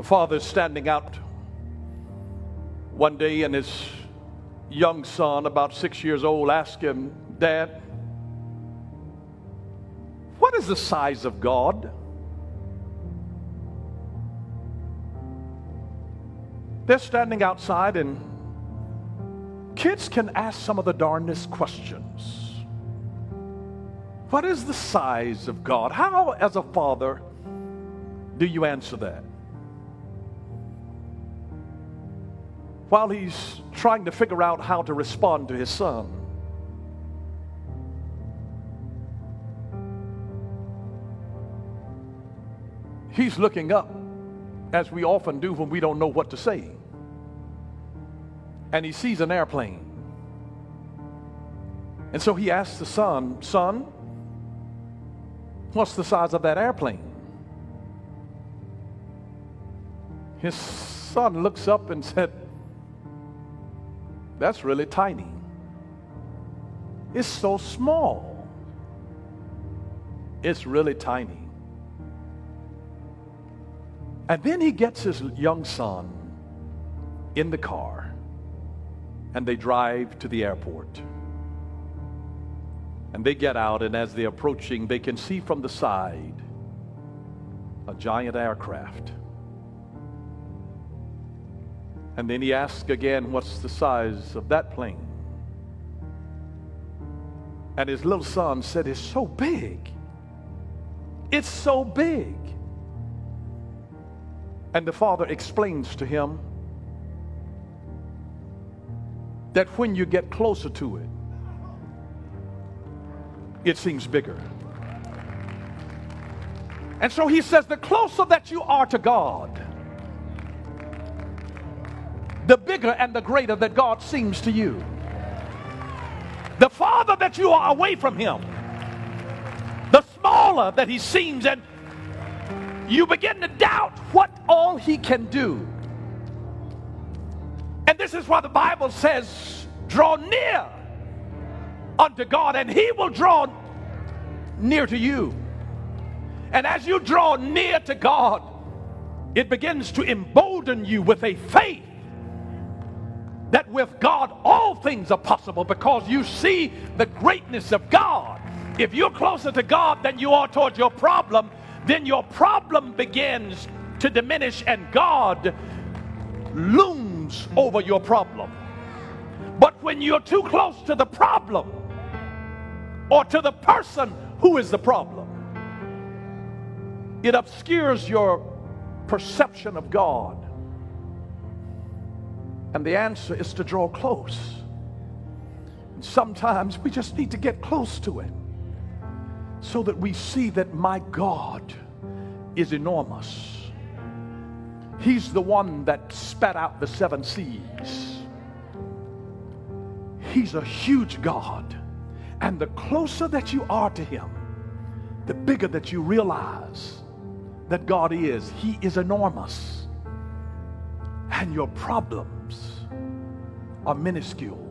father standing out one day, and his young son, about 6 years old, asked him, "Dad, what is the size of God?" They're standing outside, and kids can ask some of the darndest questions. What is the size of God? How, as a father, do you answer that? While he's trying to figure out how to respond to his son, he's looking up, as we often do when we don't know what to say. And he sees an airplane. And so he asks the son, "Son, what's the size of that airplane?" His son looks up and said, "That's really tiny. It's so small. It's really tiny." And then he gets his young son in the car, and they drive to the airport. And they get out, and as they're approaching, they can see from the side a giant aircraft. And then he asks again, "What's the size of that plane?" And his little son said, "It's so big. It's so big." And the father explains to him that when you get closer to it, it seems bigger. And so he says, the closer that you are to God, the bigger and the greater that God seems to you. The farther that you are away from him, the smaller that he seems, and you begin to doubt what all he can do. And this is why the Bible says, draw near unto God, and he will draw near to you. And as you draw near to God, it begins to embolden you with a faith that with God all things are possible, because you see the greatness of God. If you're closer to God than you are towards your problem, then your problem begins to diminish, and God looms over your problem. But when you're too close to the problem, or to the person who is the problem, it obscures your perception of God. And the answer is to draw close. And sometimes we just need to get close to it, so that we see that my God is enormous. He's the one that spat out the 7 seas. He's a huge God. And the closer that you are to him, the bigger that you realize that God is. He is enormous. And your problems are minuscule